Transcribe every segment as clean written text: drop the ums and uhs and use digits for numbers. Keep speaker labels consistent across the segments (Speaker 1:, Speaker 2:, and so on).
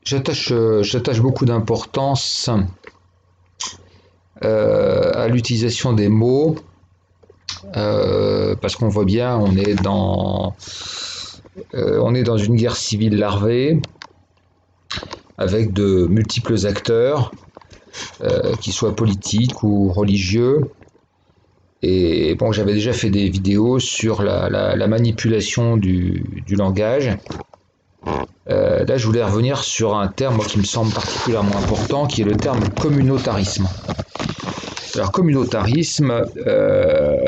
Speaker 1: J'attache beaucoup d'importance à l'utilisation des mots, parce qu'on voit bien, on est dans une guerre civile larvée, avec de multiples acteurs, qu'ils soient politiques ou religieux. Et bon, j'avais déjà fait des vidéos sur la manipulation du langage. Là, je voulais revenir sur un terme moi, qui me semble particulièrement important, qui est le terme communautarisme. Alors, communautarisme,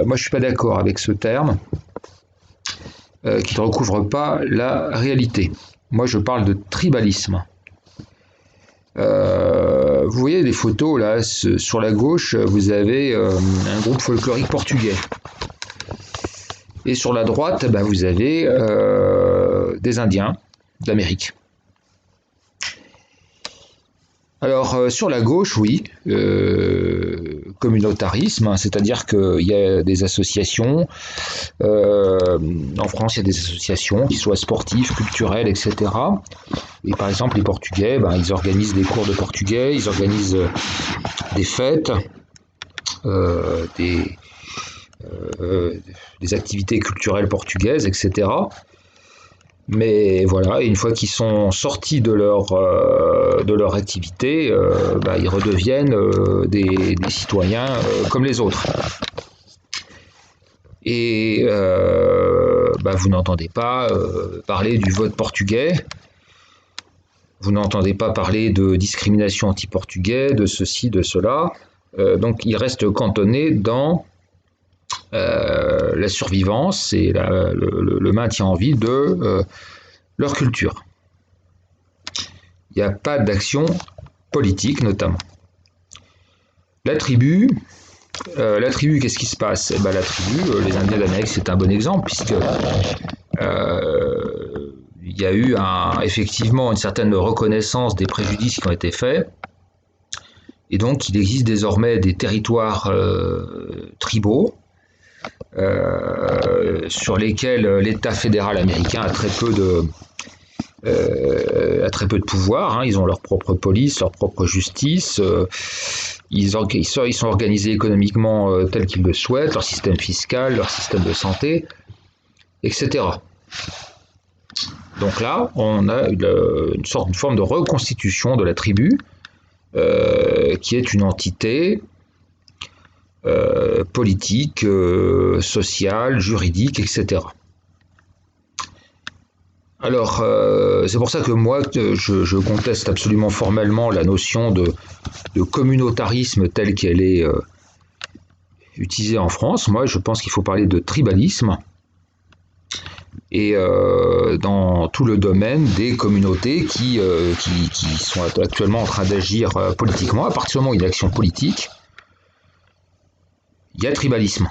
Speaker 1: moi, je suis pas d'accord avec ce terme, qui ne recouvre pas la réalité. Moi, je parle de tribalisme. Vous voyez les photos là, sur la gauche, vous avez un groupe folklorique portugais. Et sur la droite, vous avez des Indiens d'Amérique. Alors sur la gauche, oui, communautarisme, c'est-à-dire qu'il y a des associations, en France il y a des associations qui soient sportives, culturelles, etc. Et par exemple les Portugais, ils organisent des cours de portugais, ils organisent des fêtes, des activités culturelles portugaises, etc. Mais voilà, une fois qu'ils sont sortis de leur activité, ils redeviennent des citoyens comme les autres. Et vous n'entendez pas parler du vote portugais, vous n'entendez pas parler de discrimination anti-portugais, de ceci, de cela. Donc ils restent cantonnés dans la survivance et le maintien en vie de leur culture. Il n'y a pas d'action politique notamment. La tribu, qu'est-ce qui se passe? La tribu, les Indiens d'Amérique, c'est un bon exemple, puisque il y a eu effectivement une certaine reconnaissance des préjudices qui ont été faits, et donc il existe désormais des territoires tribaux, sur lesquels l'État fédéral américain a très peu de pouvoir. Ils ont leur propre police, leur propre justice. Ils sont organisés économiquement tel qu'ils le souhaitent, leur système fiscal, leur système de santé, etc. Donc là, on a une forme de reconstitution de la tribu, qui est une entité politique, sociale, juridique, etc. Alors, c'est pour ça que moi, je conteste absolument formellement la notion de communautarisme telle qu'elle est utilisée en France. Moi, je pense qu'il faut parler de tribalisme, et dans tout le domaine des communautés qui sont actuellement en train d'agir politiquement. À partir du moment où il y a une action politique, il y a tribalisme.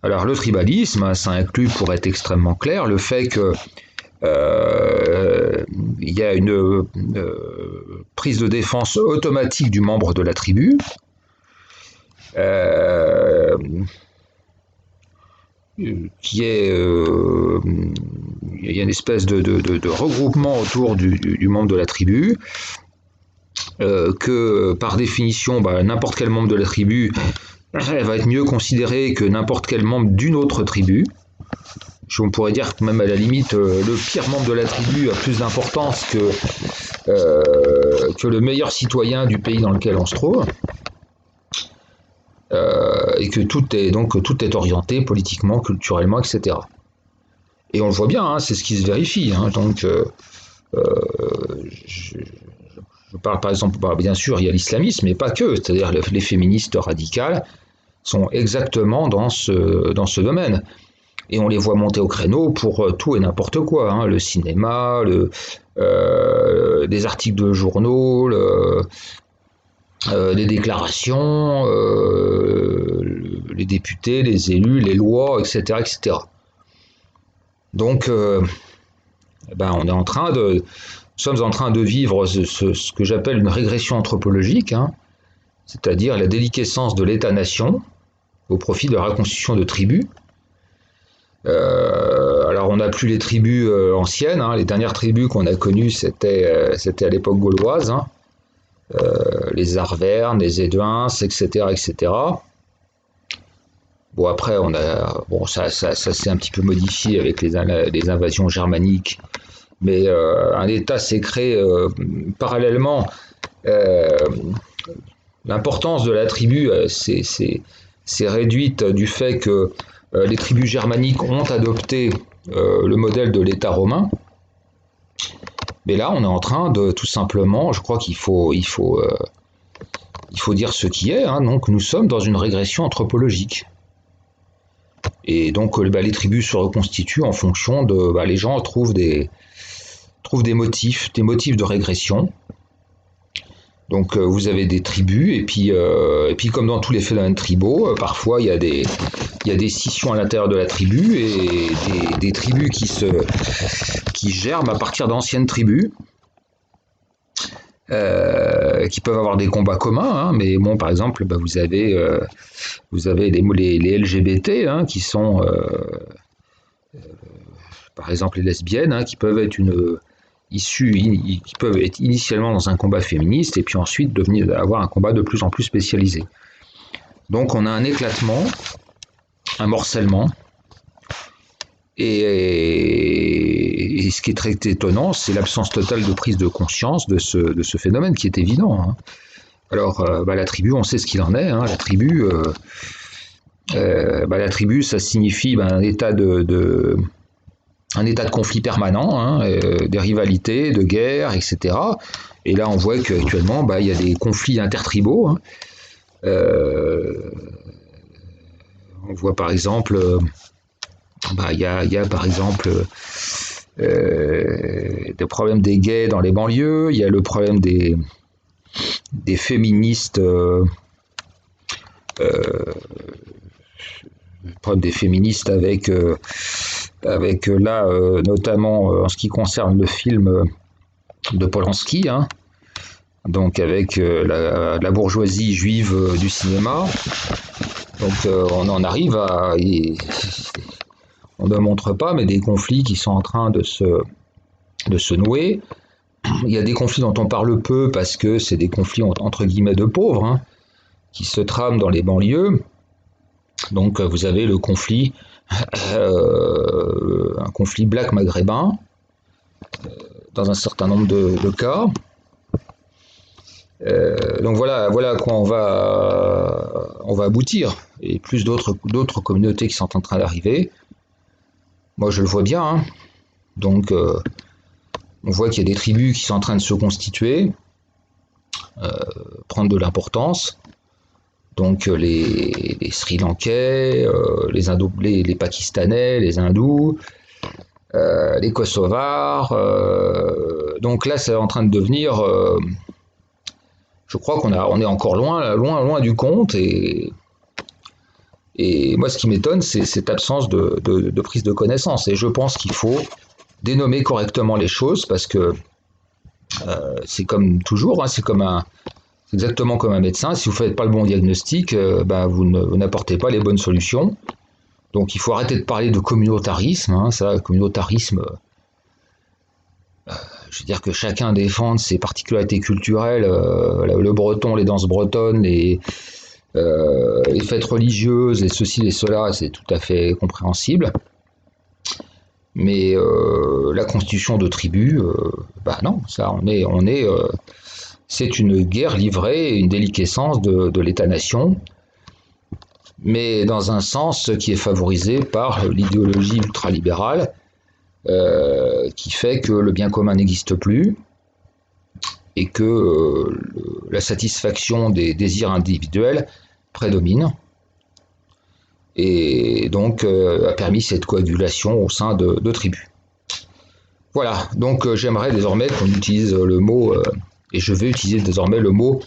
Speaker 1: Alors le tribalisme, ça inclut, pour être extrêmement clair, le fait que il y a une prise de défense automatique du membre de la tribu, qui est il y a une espèce de regroupement autour du membre de la tribu, que par définition, n'importe quel membre de la tribu elle va être mieux considérée que n'importe quel membre d'une autre tribu. On pourrait dire que même à la limite, le pire membre de la tribu a plus d'importance que le meilleur citoyen du pays dans lequel on se trouve. Et que tout est orienté politiquement, culturellement, etc. Et on le voit bien, c'est ce qui se vérifie. Donc, je parle par exemple, bien sûr, il y a l'islamisme, mais pas que. C'est-à-dire les féministes radicales sont exactement dans ce domaine. Et on les voit monter au créneau pour tout et n'importe quoi. Le cinéma, des articles de journaux, les déclarations, les députés, les élus, les lois, etc., etc. Donc, on est nous sommes en train de vivre ce que j'appelle une régression anthropologique, c'est-à-dire la déliquescence de l'État-nation au profit de la reconstitution de tribus. Alors on n'a plus les tribus anciennes, hein. Les dernières tribus qu'on a connues, c'était à l'époque gauloise, hein. Les Arvernes, les Éduins, etc., etc. Bon, après, ça s'est un petit peu modifié avec les invasions germaniques, mais un État s'est créé parallèlement. Euh, L'importance de la tribu s'est réduite du fait que les tribus germaniques ont adopté le modèle de l'État romain. Mais là, on est en train de tout simplement, je crois qu'il faut dire ce qui est, hein. Donc, nous sommes dans une régression anthropologique. Et donc, les tribus se reconstituent en fonction de. Les gens trouvent des motifs de régression. Donc, vous avez des tribus, et puis comme dans tous les phénomènes tribaux, parfois il y a des scissions à l'intérieur de la tribu et des tribus qui germent à partir d'anciennes tribus. Qui peuvent avoir des combats communs, hein, mais bon, par exemple, vous avez les LGBT, hein, qui sont, par exemple, les lesbiennes, hein, qui peuvent être qui peuvent être initialement dans un combat féministe et puis ensuite avoir un combat de plus en plus spécialisé. Donc, on a un éclatement, un morcellement. Et ce qui est très étonnant, c'est l'absence totale de prise de conscience de ce phénomène qui est évident, hein. Alors, la tribu, on sait ce qu'il en est, hein. La tribu, ça signifie un état de conflit permanent, hein, des rivalités, de guerres, etc. Et là, on voit qu'actuellement, il y a des conflits intertribaux, hein. On voit par exemple. Il y a par exemple le problème des gays dans les banlieues, il y a le problème des féministes, avec là, notamment en ce qui concerne le film de Polanski, hein, donc avec la bourgeoisie juive du cinéma. Donc on en arrive à... On ne montre pas, mais des conflits qui sont en train de se nouer. Il y a des conflits dont on parle peu parce que c'est des conflits entre guillemets de pauvres, hein, qui se trament dans les banlieues. Donc vous avez le conflit, un conflit black maghrébin, dans un certain nombre de cas. Donc voilà à quoi on va aboutir. Et plus d'autres communautés qui sont en train d'arriver. Moi, je le vois bien, hein. Donc, on voit qu'il y a des tribus qui sont en train de se constituer, prendre de l'importance. Donc, les Sri Lankais, les Pakistanais, les Hindous, les Kosovars. Donc là, c'est en train de devenir... je crois qu'on est encore loin du compte. Et moi, ce qui m'étonne, c'est cette absence de prise de connaissance. Et je pense qu'il faut dénommer correctement les choses parce que c'est comme toujours, hein, c'est exactement comme un médecin. Si vous ne faites pas le bon diagnostic, vous n'apportez pas les bonnes solutions. Donc, il faut arrêter de parler de communautarisme. Hein, communautarisme, je veux dire que chacun défende ses particularités culturelles, le breton, les danses bretonnes, les fêtes religieuses et ceci et cela, c'est tout à fait compréhensible. Mais la constitution de tribus, non, ça c'est une guerre livrée, une déliquescence de l'État-nation, mais dans un sens qui est favorisé par l'idéologie ultralibérale, qui fait que le bien commun n'existe plus et que la satisfaction des désirs individuels prédomine et donc a permis cette coagulation au sein de tribus. Voilà, donc j'aimerais désormais qu'on utilise le mot, et je vais utiliser désormais le mot,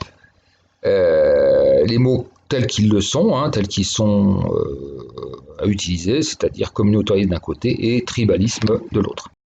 Speaker 1: les mots tels qu'ils le sont, hein, tels qu'ils sont à utiliser, c'est-à-dire communautarisme d'un côté et tribalisme de l'autre.